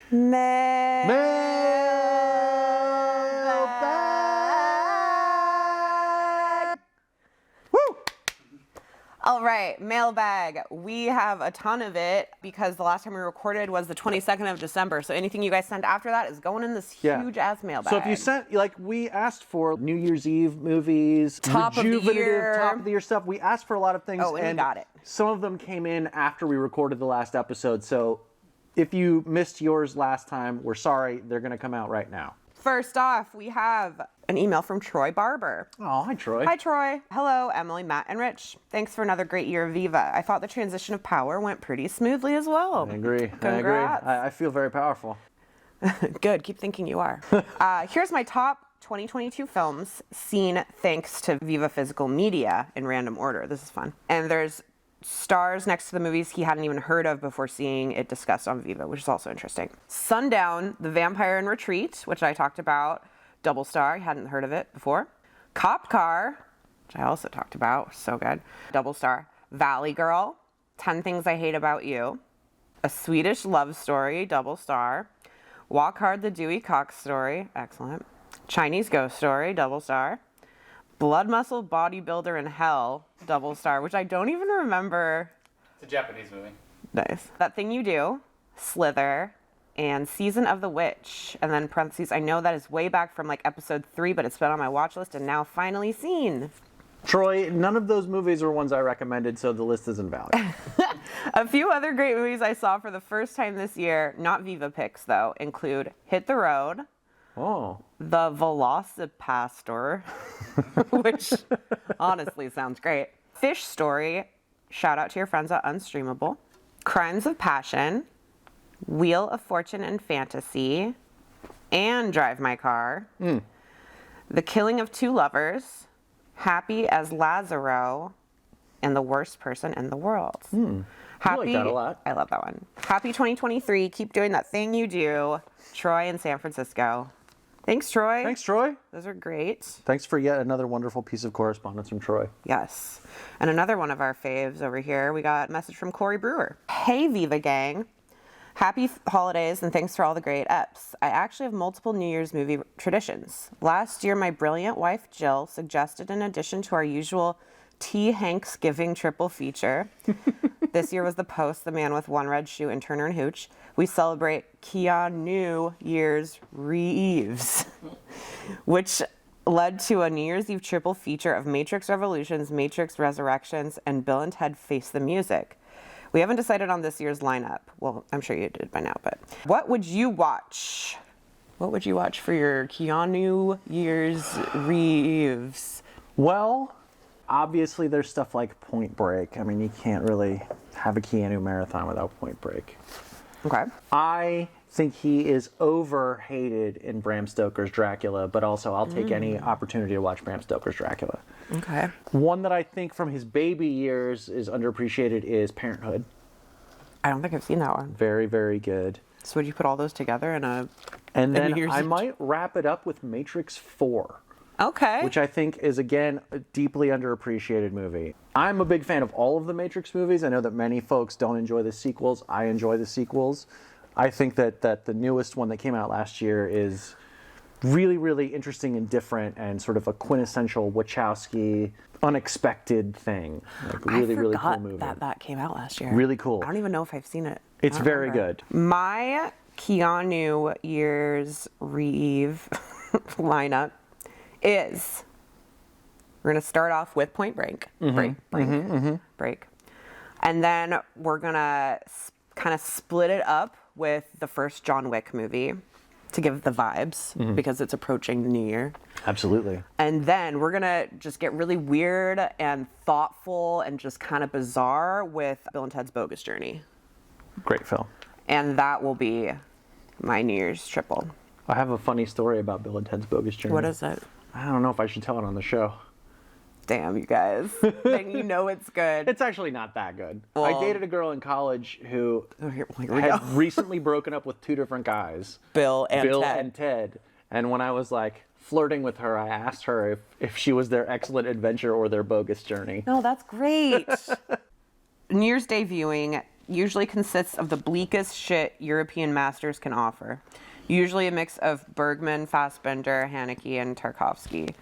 Mailbag. Woo! All right, mailbag. We have a ton of it because the last time we recorded was the 22nd of December. So anything you guys send after that is going in this huge ass mailbag. So if you sent, like, we asked for New Year's Eve movies, top of the year stuff. We asked for a lot of things. Oh, and we got it. Some of them came in after we recorded the last episode. So if you missed yours last time, we're sorry. They're going to come out right now. First off, we have an email from Troy Barber. Oh, hi, Troy. Hi, Troy. Hello, Emily, Matt, and Rich. Thanks for another great year of Viva. I thought the transition of power went pretty smoothly as well. I agree. Congrats. I feel very powerful. Good. Keep thinking you are. Here's my top 2022 films seen thanks to Viva Physical Media in random order. This is fun. And there's stars next to the movies he hadn't even heard of before seeing it discussed on Viva, which is also interesting. Sundown, The Vampire in Retreat, which I talked about. Double star, I hadn't heard of it before. Cop Car, which I also talked about, so good. Double star. Valley Girl, 10 Things I Hate About You. A Swedish Love Story, double star. Walk Hard, The Dewey Cox Story, excellent. Chinese Ghost Story, double star. Blood Muscle Bodybuilder in Hell, double star, which I don't even remember. It's a Japanese movie. Nice. That Thing You Do, Slither, and Season of the Witch. And then parentheses, I know that is way back from like episode 3, but it's been on my watch list and now finally seen. Troy, none of those movies were ones I recommended, so the list isn't valid. A few other great movies I saw for the first time this year, not Viva picks though, include Hit the Road, The Velocipastor, which honestly sounds great. Fish Story, shout out to your friends at Unstreamable. Crimes of Passion, Wheel of Fortune and Fantasy, and Drive My Car. The Killing of Two Lovers, Happy as Lazaro, and The Worst Person in the World. I like that a lot. I love that one. Happy 2023. Keep doing that thing you do. Troy in San Francisco. Thanks, Troy. Thanks, Troy. Those are great. Thanks for yet another wonderful piece of correspondence from Troy. Yes. And another one of our faves over here. We got a message from Corey Brewer. Hey, Viva gang. Happy holidays and thanks for all the great eps. I actually have multiple New Year's movie traditions. Last year, my brilliant wife, Jill, suggested in addition to our usual T. Hanksgiving triple feature. This year was The Post, The Man with One Red Shoe, and Turner and Hooch. We celebrate Keanu Year's Reeves, which led to a New Year's Eve triple feature of Matrix Revolutions, Matrix Resurrections, and Bill and Ted Face the Music. We haven't decided on this year's lineup. Well, I'm sure you did by now, but what would you watch? What would you watch for your Keanu Year's Reeves? Well, obviously there's stuff like Point Break. I mean, you can't really have a Keanu marathon without Point Break. Okay. I think he is over-hated in Bram Stoker's Dracula, but also I'll take any opportunity to watch Bram Stoker's Dracula. Okay. One that I think from his baby years is underappreciated is Parenthood. I don't think I've seen that one. Very, very good. So would you put all those together in a... And then I might wrap it up with Matrix 4. Okay. Which I think is, again, a deeply underappreciated movie. I'm a big fan of all of the Matrix movies. I know that many folks don't enjoy the sequels. I enjoy the sequels. I think that the newest one that came out last year is really, really interesting and different and sort of a quintessential Wachowski, unexpected thing. Like really, really cool movie. that came out last year. Really cool. I don't even know if I've seen it. It's very good. My Keanu Year's Reeve lineup is, we're going to start off with Point Break. Break. And then we're going to kind of split it up with the first John Wick movie to give the vibes because it's approaching the new year. Absolutely. And then we're going to just get really weird and thoughtful and just kind of bizarre with Bill and Ted's Bogus Journey. Great film. And that will be my New Year's triple. I have a funny story about Bill and Ted's Bogus Journey. What is it? I don't know if I should tell it on the show. Damn, you guys. Then you know it's good. It's actually not that good. Well, I dated a girl in college who had recently broken up with two different guys. Bill and Ted. And when I was like flirting with her, I asked her if she was their excellent adventure or their bogus journey. No, that's great. New Year's Day viewing, usually consists of the bleakest shit European masters can offer. Usually a mix of Bergman, Fassbinder, Haneke, and Tarkovsky.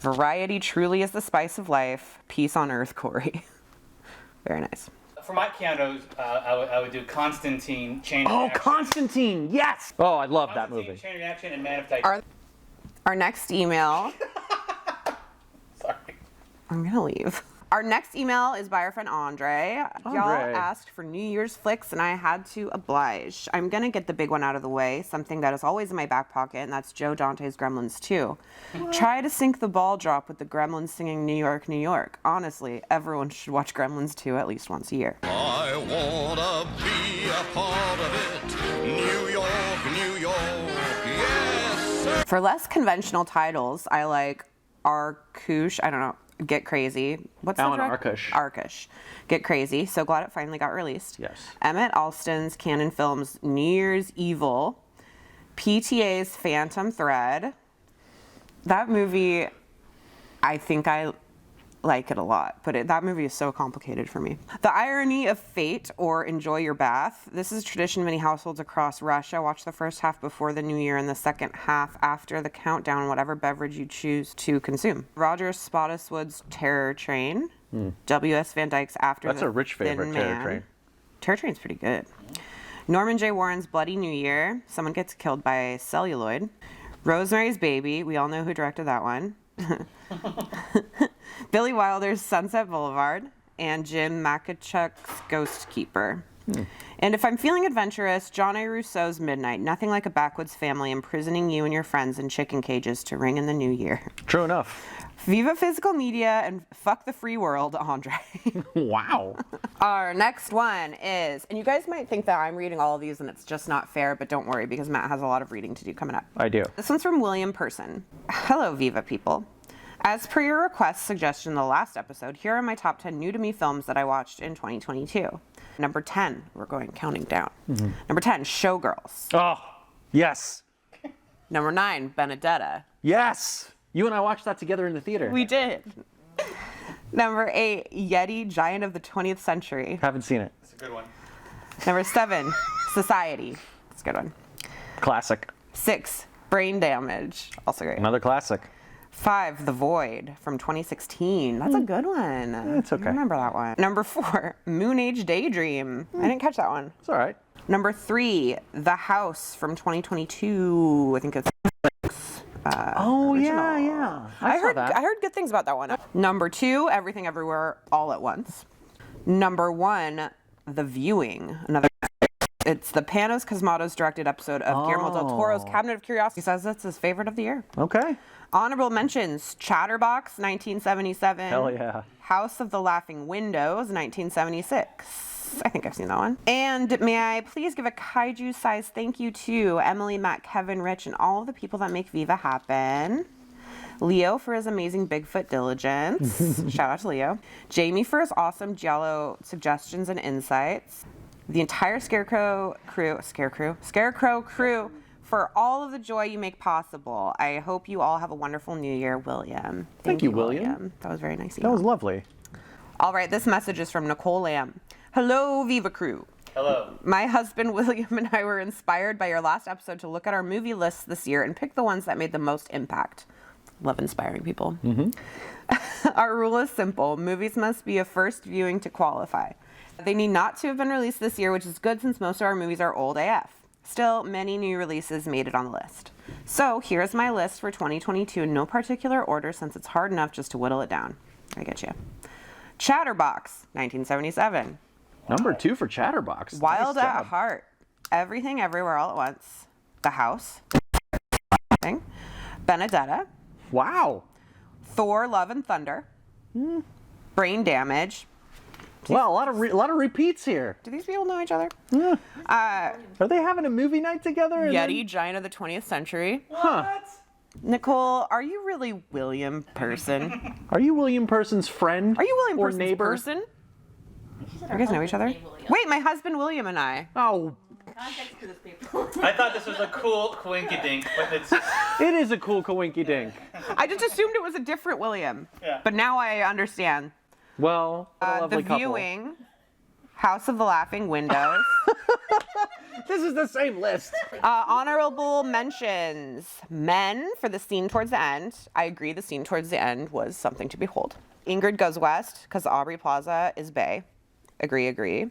Variety truly is the spice of life. Peace on earth, Corey. Very nice. For my Keanu, I would do Constantine, Chain Reaction. Oh, Constantine, yes! Oh, I love that Constantine, movie. Chain Reaction, and Man of Titan. Our next email... Sorry. I'm gonna leave. Our next email is by our friend Andre. Y'all asked for New Year's flicks, and I had to oblige. I'm gonna get the big one out of the way, something that is always in my back pocket, and that's Joe Dante's Gremlins 2. Try to sink the ball drop with the Gremlins singing New York, New York. Honestly, everyone should watch Gremlins 2 at least once a year. I wanna be a part of it. New York, New York, yes, sir. For less conventional titles, I like Arkush, I don't know, Get Crazy. What's Alan the Arkush. Arkush. Get Crazy. So glad it finally got released. Yes. Emmett Alston's Canon Films New Year's Evil. PTA's Phantom Thread. That movie, I think I like it a lot, but that movie is so complicated for me. The Irony of Fate, or Enjoy Your Bath. This is a tradition in many households across Russia. Watch the first half before the new year and the second half after the countdown, whatever beverage you choose to consume. Roger Spottiswood's Terror Train. W.S. Van Dyke's After That's the a rich Thin favorite, Terror Man. Train. Terror Train's pretty good. Norman J. Warren's Bloody New Year. Someone gets killed by celluloid. Rosemary's Baby. We all know who directed that one. Billy Wilder's Sunset Boulevard, and Jim Makachuk's Ghost Keeper. And if I'm feeling adventurous, John A. Rousseau's Midnight. Nothing like a backwoods family imprisoning you and your friends in chicken cages to ring in the new year. True enough. Viva Physical Media and fuck the free world, Andre. Wow. Our next one is, and you guys might think that I'm reading all of these and it's just not fair, but don't worry because Matt has a lot of reading to do coming up. I do. This one's from William Person. Hello, Viva people. As per your request suggestion in the last episode, here are my top 10 new to me films that I watched in 2022. Number 10, we're counting down. Number 10, Showgirls. Oh, yes. Number 9, Benedetta. Yes. You and I watched that together in the theater. We did. Number 8, Yeti, Giant of the 20th Century. Haven't seen it. That's a good one. Number 7, Society. That's a good one. Classic. 6, Brain Damage. Also great. Another classic. 5, The Void from 2016. That's a good one. It's okay. I remember that one. Number 4, Moon Age Daydream. I didn't catch that one. It's all right. Number 3, The House from 2022. I think it's Oh, original. yeah. I saw heard that. I heard good things about that one. Number 2, Everything Everywhere All at Once. Number 1, The Viewing. It's the Panos Cosmatos directed episode of Guillermo del Toro's Cabinet of Curiosity. He says that's his favorite of the year. Okay. Honorable mentions, Chatterbox, 1977. Hell yeah. House of the Laughing Windows, 1976. I think I've seen that one. And may I please give a kaiju-sized thank you to Emily, Matt, Kevin, Rich, and all of the people that make Viva happen. Leo for his amazing Bigfoot diligence. Shout out to Leo. Jamie for his awesome Giallo suggestions and insights. The entire Scarecrow crew for all of the joy you make possible. I hope you all have a wonderful new year, William. Thank you, William. That was very nice. That was lovely. All right, this message is from Nicole Lamb. Hello, Viva crew. Hello. My husband William and I were inspired by your last episode to look at our movie lists this year and pick the ones that made the most impact. Love inspiring people. Our rule is simple. Movies must be a first viewing to qualify. They need not to have been released this year, which is good since most of our movies are old AF. Still, many new releases made it on the list. So here's my list for 2022 in no particular order since it's hard enough just to whittle it down. I get you. Chatterbox, 1977. Number 2 for Chatterbox. Wild Nice at job. Heart. Everything Everywhere All at Once. The House. Benedetta. Wow. Thor, Love and Thunder. Brain Damage. Well, a lot of repeats here. Do these people know each other? Are they having a movie night together? and Yeti, Giant of the 20th Century. What? Nicole, are you really William Person? Are you William Person's friend? Are you William or Person's neighbor? person? You guys know each other? Wait, my husband William and I. Oh, Context for this people. I thought this was a cool coinkydink, but it's it is a cool coinky dink. I just assumed it was a different William. Yeah. But now I understand. Well, what a lovely The couple. Viewing, House of the Laughing Windows. This is the same list. Honorable mentions. Men for the scene towards the end. I agree the scene towards the end was something to behold. Ingrid Goes West, because Aubrey Plaza is bae. Agree.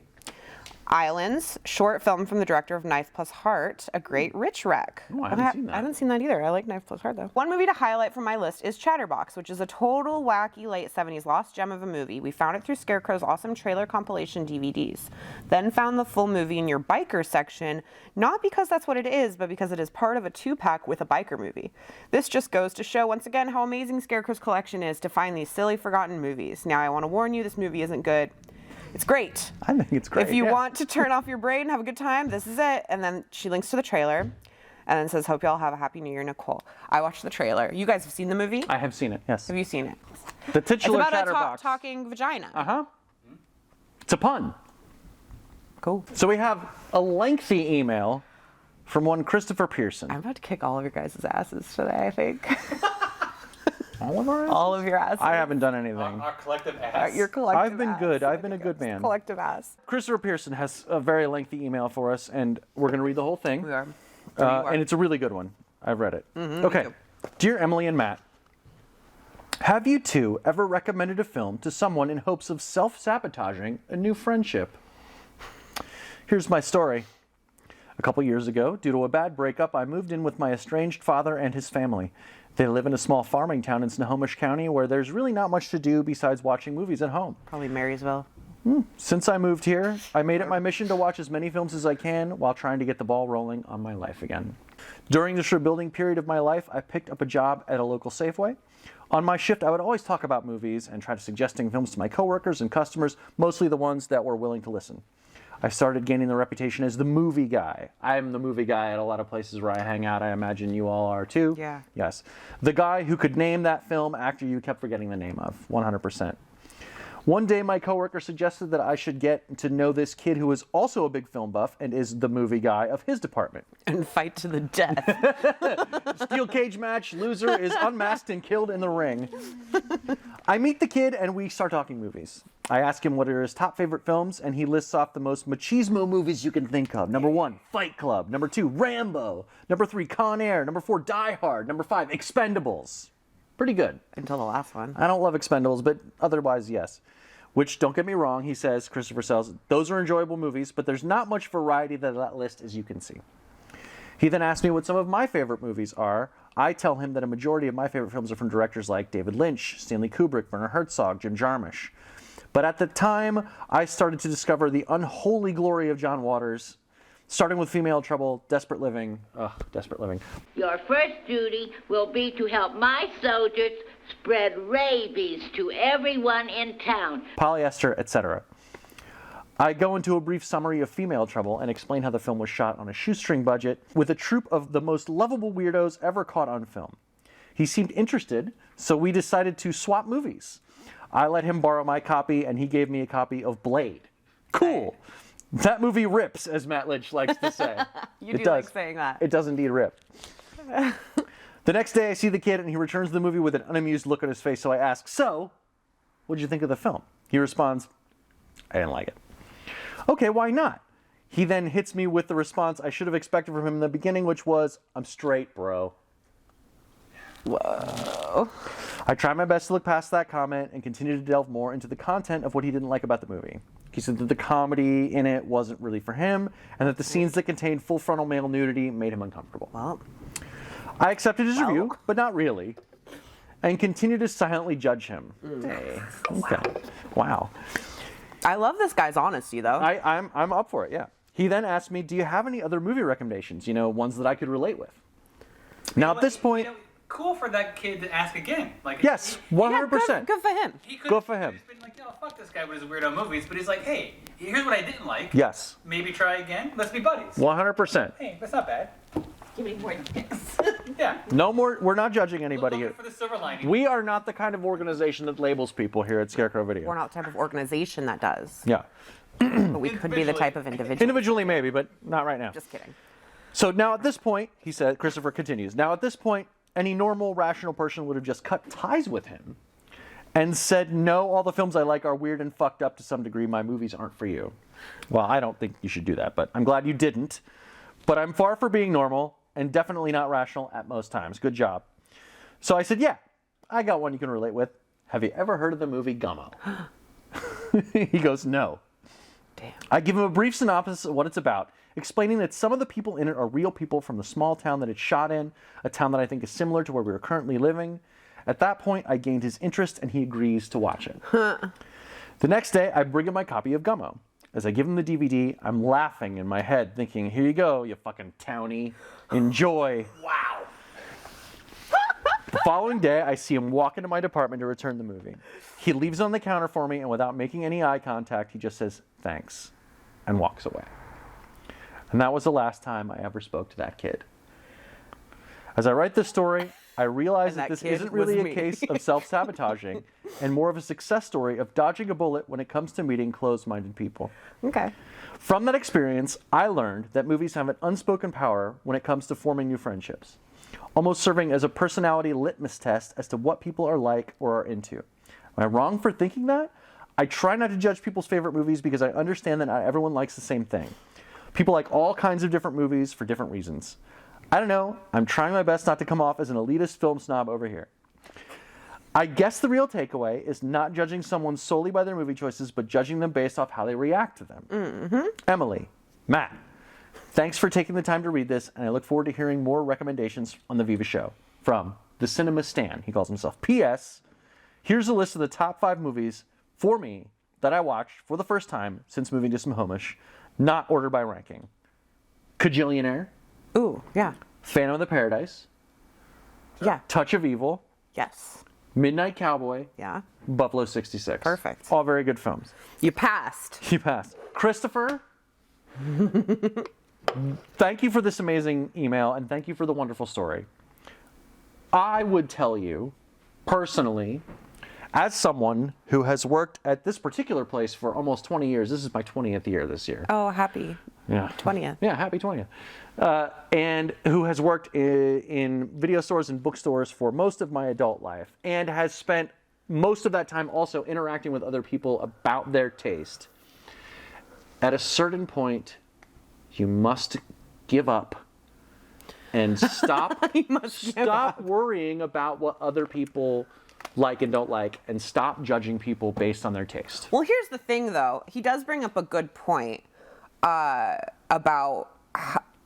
Islands, short film from the director of Knife Plus Heart, A Great Rich Wreck. Oh, I haven't seen that. I haven't seen that either. I like Knife Plus Heart, though. One movie to highlight from my list is Chatterbox, which is a total wacky late 70s lost gem of a movie. We found it through Scarecrow's awesome trailer compilation DVDs. Then found the full movie in your biker section, not because that's what it is, but because it is part of a 2-pack with a biker movie. This just goes to show once again how amazing Scarecrow's collection is to find these silly forgotten movies. Now, I want to warn you, this movie isn't good. It's great. I think it's great. If you want to turn off your brain and have a good time, this is it. And then she links to the trailer and then says, hope y'all have a happy new year, Nicole. I watched the trailer. You guys have seen the movie? I have seen it, yes. Have you seen it? The titular It's about Chatterbox. a talking vagina. Uh-huh. It's a pun. Cool. So we have a lengthy email from one Christopher Pearson. I'm about to kick all of your guys' asses today, I think. All of ours? All of your asses. I haven't done anything. Our collective ass. Your collective I've been ass. good. I've been a good man. Collective ass. Christopher Pearson has a very lengthy email for us, and we're going to read the whole thing. We are. And it's a really good one. I've read it. Okay. Dear Emily and Matt, have you two ever recommended a film to someone in hopes of self-sabotaging a new friendship? Here's my story. A couple years ago, due to a bad breakup, I moved in with my estranged father and his family. They live in a small farming town in Snohomish County where there's really not much to do besides watching movies at home. Probably Marysville. Since I moved here, I made it my mission to watch as many films as I can while trying to get the ball rolling on my life again. During this rebuilding period of my life, I picked up a job at a local Safeway. On my shift, I would always talk about movies and try to suggesting films to my coworkers and customers, mostly the ones that were willing to listen. I started gaining the reputation as the movie guy. I'm the movie guy at a lot of places where I hang out. I imagine you all are too. Yeah. Yes. The guy who could name that film actor you kept forgetting the name of, 100%. One day, my coworker suggested that I should get to know this kid who is also a big film buff and is the movie guy of his department. And fight to the death. Steel cage match, loser is unmasked and killed in the ring. I meet the kid and we start talking movies. I ask him what are his top favorite films, and he lists off the most machismo movies you can think of. Number 1, Fight Club. Number 2, Rambo. Number 3, Con Air. Number 4, Die Hard. Number 5, Expendables. Pretty good. Until the last one. I don't love Expendables, but otherwise, yes. Which, don't get me wrong, he says, Christopher says, those are enjoyable movies, but there's not much variety to that list, as you can see. He then asks me what some of my favorite movies are. I tell him that a majority of my favorite films are from directors like David Lynch, Stanley Kubrick, Werner Herzog, Jim Jarmusch. But at the time, I started to discover the unholy glory of John Waters, starting with Female Trouble, Desperate Living. Ugh, Desperate Living. Your first duty will be to help my soldiers spread rabies to everyone in town. Polyester, etc. I go into a brief summary of Female Trouble and explain how the film was shot on a shoestring budget with a troupe of the most lovable weirdos ever caught on film. He seemed interested, so we decided to swap movies. I let him borrow my copy, and he gave me a copy of Blade. Cool. That movie rips, as Matt Lynch likes to say. You do like saying that. It does indeed rip. The next day, I see the kid, and he returns the movie with an unamused look on his face, so I ask, so, what did you think of the film? He responds, I didn't like it. Okay, why not? He then hits me with the response I should have expected from him in the beginning, which was, I'm straight, bro. Whoa. I try my best to look past that comment and continue to delve more into the content of what he didn't like about the movie. He said that the comedy in it wasn't really for him, and that the scenes that contained full frontal male nudity made him uncomfortable. Well. I accepted his review, but not really, and continued to silently judge him. Hey. Okay. Wow. I love this guy's honesty, though. I'm up for it, yeah. He then asked me, do you have any other movie recommendations, ones that I could relate with? Now, at this point... cool for that kid to ask again. Like, yes, 100%. Yeah, good for him. He could Good for him. He's been like, fuck this guy with his weirdo movies, but he's like, hey, here's what I didn't like. Yes. Maybe try again. Let's be buddies. 100%. Hey, that's not bad. Give me more dicks. Yeah. No more, we're not judging anybody Looking here. for the silver lining. We are not the kind of organization that labels people here at Scarecrow Video. We're not the type of organization that does. Yeah. But we could be the type of individual. Individually maybe, but not right now. Just kidding. So now at this point, he said, Christopher continues, now at this point, any normal, rational person would have just cut ties with him and said, no, all the films I like are weird and fucked up to some degree. My movies aren't for you. Well, I don't think you should do that, but I'm glad you didn't. But I'm far from being normal and definitely not rational at most times. Good job. So I said, yeah, I got one you can relate with. Have you ever heard of the movie Gummo? He goes, no. Damn. I give him a brief synopsis of what it's about, explaining that some of the people in it are real people from the small town that it's shot in, a town that I think is similar to where we are currently living. At that point, I gained his interest and he agrees to watch it. The next day, I bring him my copy of Gummo. As I give him the DVD, I'm laughing in my head, thinking, here you go, you fucking townie. Enjoy. Wow. The following day, I see him walk into my department to return the movie. He leaves it on the counter for me, and without making any eye contact, he just says, thanks, and walks away. And that was the last time I ever spoke to that kid. As I write this story, I realize that this isn't really a case of self-sabotaging and more of a success story of dodging a bullet when it comes to meeting closed-minded people. Okay. From that experience, I learned that movies have an unspoken power when it comes to forming new friendships, almost serving as a personality litmus test as to what people are like or are into. Am I wrong for thinking that? I try not to judge people's favorite movies because I understand that not everyone likes the same thing. People like all kinds of different movies for different reasons. I don't know. I'm trying my best not to come off as an elitist film snob over here. I guess the real takeaway is not judging someone solely by their movie choices, but judging them based off how they react to them. Mm-hmm. Emily, Matt, thanks for taking the time to read this, and I look forward to hearing more recommendations on the Viva show. From the Cinema Stan, he calls himself. P.S. Here's a list of the top 5 movies for me that I watched for the first time since moving to Smohomish, not ordered by ranking. Kajillionaire. Ooh, yeah. Phantom of the Paradise. Yeah. Touch of Evil. Yes. Midnight Cowboy. Yeah. Buffalo 66. Perfect. All very good films. You passed. You passed. Christopher, thank you for this amazing email and thank you for the wonderful story. I would tell you, personally, as someone who has worked at this particular place for almost 20 years, this is my 20th year this year. Oh, happy Yeah. 20th. Yeah, happy 20th. And who has worked in video stores and bookstores for most of my adult life and has spent most of that time also interacting with other people about their taste. At a certain point, you must give up and stop worrying about what other people like and don't like, and stop judging people based on their taste. Well, here's the thing, though. He does bring up a good point about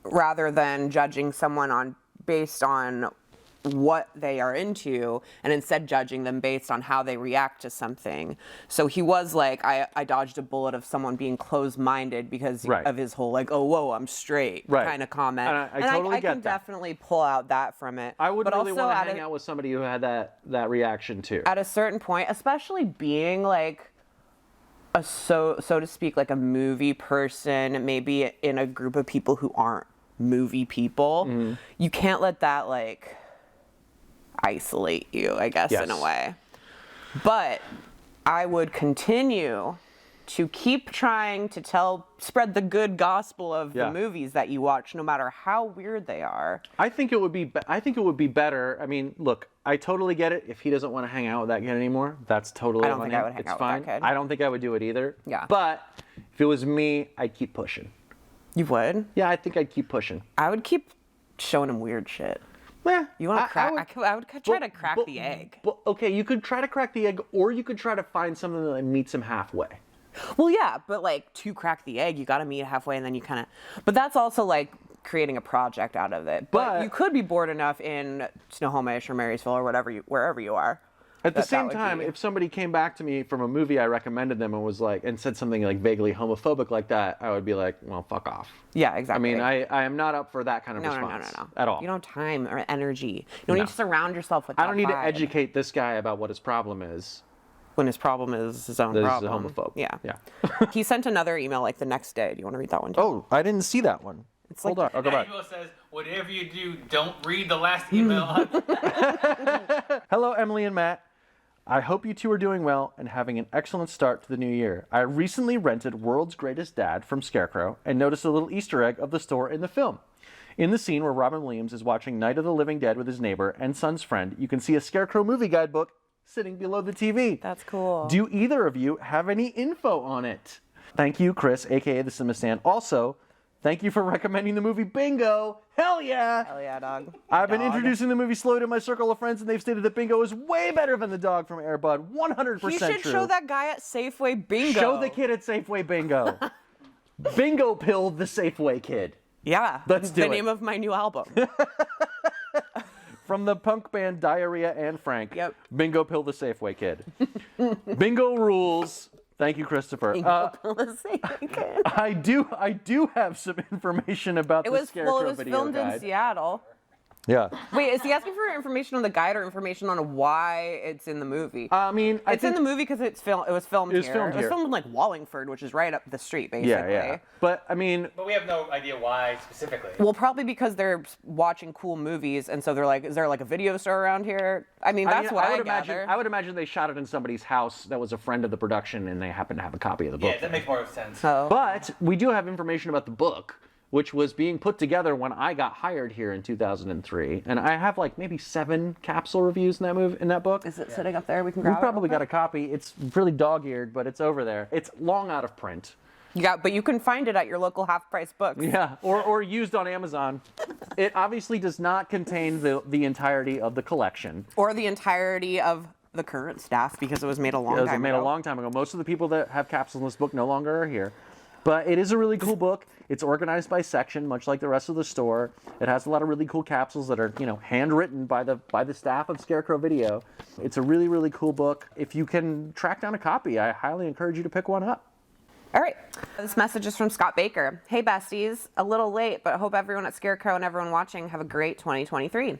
rather than judging someone based on what they are into, and instead judging them based on how they react to something. So he was like, I dodged a bullet of someone being closed-minded because of his whole like, oh, whoa, I'm straight kind of comment. And I totally get can definitely pull out that from it. I would really also want to hang out with somebody who had that reaction too. At a certain point, especially being like a so to speak, like a movie person, maybe in a group of people who aren't movie people, you can't let that like isolate you, I guess, in a way. But I would continue to keep trying to spread the good gospel of the movies that you watch, no matter how weird they are. I think it would be better. I mean, look, I totally get it. If he doesn't want to hang out with that kid anymore, that's totally I don't think I would hang out with that kid. I don't think I would do it either. Yeah. But if it was me, I'd keep pushing. You would? Yeah, I think I'd keep pushing. I would keep showing him weird shit. Yeah. You want to crack? I would try to crack the egg. Okay, you could try to crack the egg, or you could try to find something that meets him halfway. Well, yeah, but like to crack the egg, you got to meet halfway, and then you kind of. But that's also like creating a project out of it. But you could be bored enough in Snohomish or Marysville or wherever you are. At the same time, if somebody came back to me from a movie I recommended them and was like, and said something like vaguely homophobic like that, I would be like, well, fuck off. Yeah, exactly. I mean, I am not up for that kind of response at all. You don't have time or energy. You don't need to surround yourself with that I don't need to vibe. educate this guy about what his problem is. When his problem is his own problem. He's a homophobe. Yeah. He sent another email like the next day. Do you want to read that one too? Oh, I didn't see that one. It's Hold on, I'll go back. Email says, whatever you do, don't read the last email. Hello, Emily and Matt. I hope you two are doing well and having an excellent start to the new year. I recently rented World's Greatest Dad from Scarecrow and noticed a little Easter egg of the store in the film. In the scene where Robin Williams is watching Night of the Living Dead with his neighbor and son's friend, you can see a Scarecrow movie guidebook sitting below the TV. That's cool. Do either of you have any info on it? Thank you, Chris, aka the Cinema Stand. Also, thank you for recommending the movie Bingo. Hell yeah! Hell yeah, dog. I've been introducing the movie slowly to my circle of friends, and they've stated that Bingo is way better than the dog from Air Bud. 100% true. You should show that guy at Safeway Bingo. Show the kid at Safeway Bingo. Bingo Pill the Safeway Kid. Yeah, Let's do the it. name of my new album. From the punk band Diarrhea and Frank. Yep. Bingo Pill the Safeway Kid. Bingo rules. Thank you, Christopher. Bingo Pill the Safeway Kid. I do have some information about the Scarecrow video filmed guide. in Seattle. Yeah. Wait, is he asking for information on the guide or information on why it's in the movie? I mean, It's in the movie because it was filmed here. filmed It was here. filmed in like Wallingford, which is right up the street, basically. Yeah. But I mean, But we have no idea why specifically. Well, probably because they're watching cool movies, and so they're like, "Is there like a video store around here?" I mean, that's what I would gather. imagine. I would imagine they shot it in somebody's house that was a friend of the production, and they happen to have a copy of the book. Yeah, that makes more sense. So, But we do have information about the book, which was being put together when I got hired here in 2003, and I have like maybe 7 capsule reviews in that book. is it sitting up there? We can grab We've probably got a copy. It's really dog-eared, but it's over there. It's long out of print. Yeah, but you can find it at your local half-price books. Yeah, or used on Amazon. It obviously does not contain the entirety of the collection. Or the entirety of the current staff because it was made a long It was time made ago. a long time ago. Most of the people that have capsules in this book no longer are here. But it is a really cool book. It's organized by section, much like the rest of the store. It has a lot of really cool capsules that are, handwritten by the staff of Scarecrow Video. It's a really, really cool book. If you can track down a copy, I highly encourage you to pick one up. All right. This message is from Scott Baker. Hey, besties. A little late, but hope everyone at Scarecrow and everyone watching have a great 2023.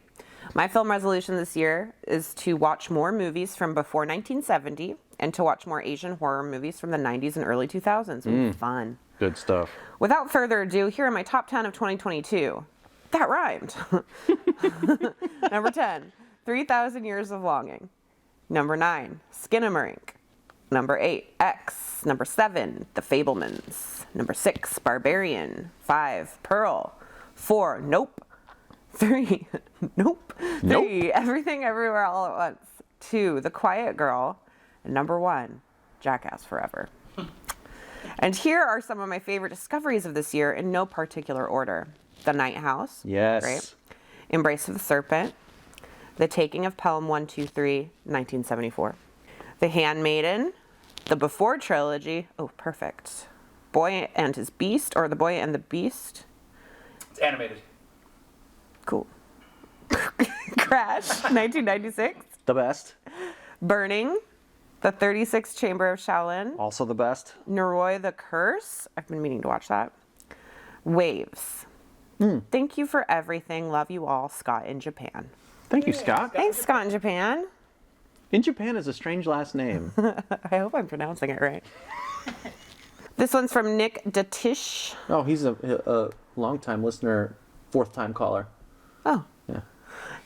My film resolution this year is to watch more movies from before 1970 and to watch more Asian horror movies from the 90s and early 2000s. Ooh, fun. Good stuff. Without further ado, here are my top 10 of 2022. That rhymed. Number 10, 3,000 Years of Longing. Number 9, Skinamarink. Number 8, X. Number 7, The Fabelmans. Number 6, Barbarian. 5, Pearl. 4, Nope. 3, Nope. 3, Everything Everywhere All at Once. 2, The Quiet Girl. And number 1, Jackass Forever. And here are some of my favorite discoveries of this year in no particular order. The Night House. Yes. Great. Embrace of the Serpent. The Taking of Pelham 123, 1974. The Handmaiden. The Before trilogy. Oh, perfect. Boy and His Beast, or The Boy and the Beast. It's animated. Cool. Crash, 1996. The best. Burning. The 36th Chamber of Shaolin. Also the best. Noroi the Curse. I've been meaning to watch that. Waves. Thank you for everything. Love you all. Scott in Japan. Thank you, Scott. Thanks, Scott in Japan. In Japan is a strange last name. I hope I'm pronouncing it right. This one's from Nick Datish. Oh, he's a long-time listener, 4th-time caller. Oh. Yeah.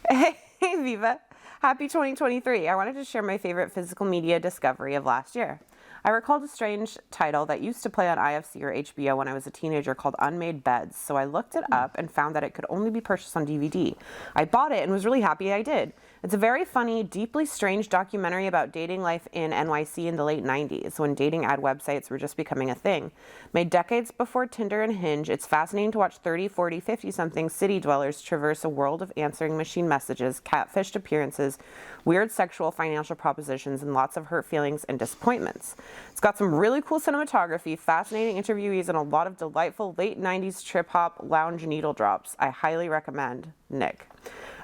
Hey, Viva. Happy 2023. I wanted to share my favorite physical media discovery of last year. I recalled a strange title that used to play on IFC or HBO when I was a teenager called Unmade Beds, so I looked it up and found that it could only be purchased on DVD. I bought it and was really happy I did. It's a very funny, deeply strange documentary about dating life in NYC in the late 90s, when dating ad websites were just becoming a thing. Made decades before Tinder and Hinge, it's fascinating to watch 30, 40, 50-something city dwellers traverse a world of answering machine messages, catfished appearances, weird sexual financial propositions, and lots of hurt feelings and disappointments. It's got some really cool cinematography, fascinating interviewees, and a lot of delightful late 90s trip-hop lounge needle drops. I highly recommend. Nick.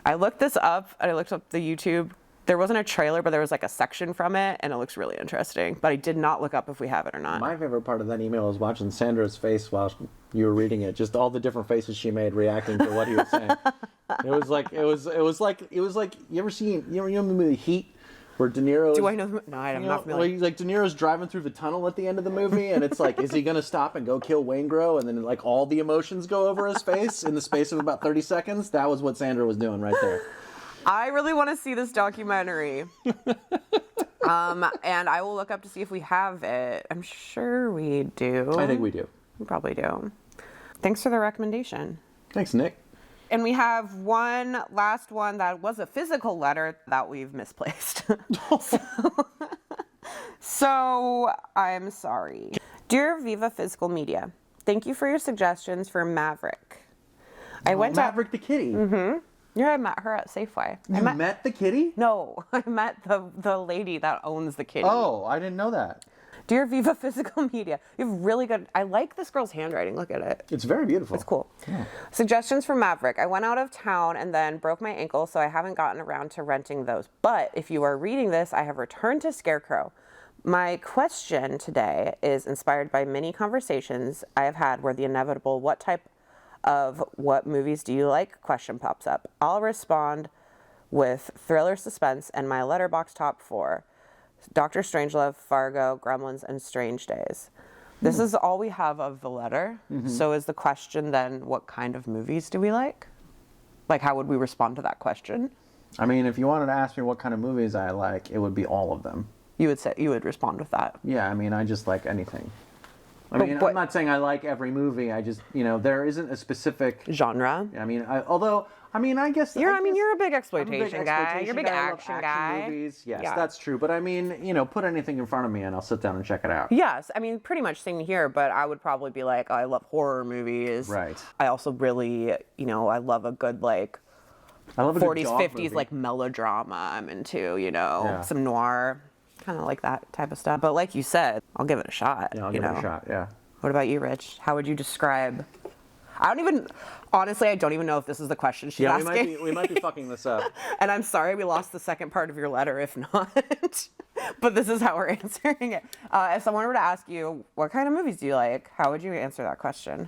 I looked this up, and I looked up the YouTube. There wasn't a trailer, but there was like a section from it, and it looks really interesting. But I did not look up if we have it or not. My favorite part of that email was watching Sandra's face while you were reading it. Just all the different faces she made reacting to what he was saying. It was like you ever know the movie Heat, where De Niro? Do I know? No, I'm not familiar. Like De Niro's driving through the tunnel at the end of the movie, and it's like, is he gonna stop and go kill Waingro? And then like all the emotions go over his face in the space of about 30 seconds. That was what Sandra was doing right there. I really want to see this documentary. And I will look up to see if we have it. I'm sure we do. I think we do. We probably do. Thanks for the recommendation. Thanks, Nick. And we have one last one that was a physical letter that we've misplaced. So I'm sorry. Dear Viva Physical Media, thank you for your suggestions for Maverick. I went Maverick the kitty. Yeah, I met her at Safeway. You met the kitty? No, I met the lady that owns the kitty. Oh, I didn't know that. Dear Viva Physical Media, you have really good. I like this girl's handwriting. Look at it. It's very beautiful. It's cool. Yeah. Suggestions for Maverick. I went out of town and then broke my ankle, so I haven't gotten around to renting those. But if you are reading this, I have returned to Scarecrow. My question today is inspired by many conversations I have had where the inevitable what movies do you like question pops up. I'll respond with thriller, suspense, and my letterbox top 4. Dr. Strangelove, Fargo, Gremlins, and Strange Days. This is all we have of the letter. So is the question then, what kind of movies do we like? Like, how would we respond to that question? I mean, if you wanted to ask me what kind of movies I like, it would be all of them. You would respond with that. Yeah, I mean, I just like anything. I mean, I'm not saying I like every movie. I just, there isn't a specific genre. I mean, I guess you're a big exploitation guy. You're a big action guy. Movies. Yes, yeah. That's true. But I mean, put anything in front of me and I'll sit down and check it out. Yes, I mean, pretty much same here. But I would probably be like, I love horror movies. Right. I also really, I love a good I love 40s, 50s movie. Like melodrama. I'm into, some noir. Kind of like that type of stuff. But like you said, I'll give it a shot. Yeah, I'll give it a shot, yeah. What about you, Rich? How would you describe... Honestly, I don't even know if this is the question she's asking. We might be fucking this up. And I'm sorry we lost the second part of your letter, if not. But this is how we're answering it. If someone were to ask you, what kind of movies do you like? How would you answer that question?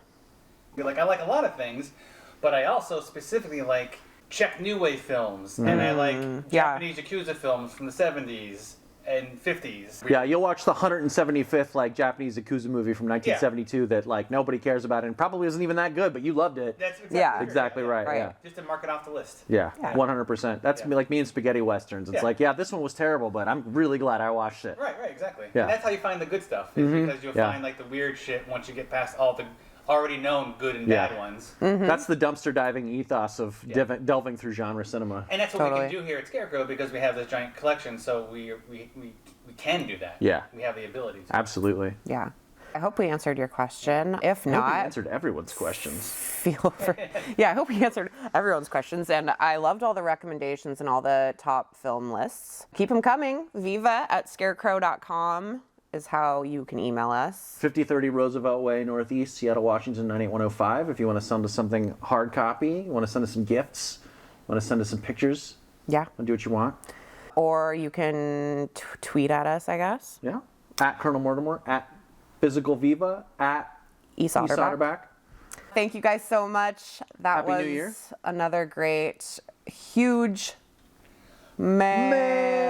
I like a lot of things, but I also specifically like Czech New Wave films. And I like Japanese Yakuza films from the 70s. And 50s. Yeah, you'll watch the 175th Japanese Yakuza movie from 1972 that nobody cares about and probably isn't even that good, but you loved it. That's exactly right. Yeah. Just to mark it off the list. Yeah, 100%. That's like me and spaghetti westerns. It's this one was terrible, but I'm really glad I watched it. Right, exactly. Yeah. And that's how you find the good stuff, is because you'll find the weird shit once you get past all the already known good and bad ones. That's the dumpster diving ethos of delving through genre cinema. And that's what we can do here at Scarecrow because we have this giant collection, so we can do that. Yeah. We have the ability to. Absolutely. Yeah. I hope we answered your question. If not... I hope we answered everyone's questions. I hope we answered everyone's questions. And I loved all the recommendations and all the top film lists. Keep them coming. Viva@scarecrow.com. is how you can email us. 5030 Roosevelt Way, Northeast, Seattle, Washington, 98105. If you want to send us something hard copy, you want to send us some gifts, you want to send us some pictures, do what you want. Or you can tweet at us, I guess. Yeah. At Colonel Mortimer, at Physical Viva, at E. Soderback. Thank you guys so much. That Happy New Year. Another great, huge May.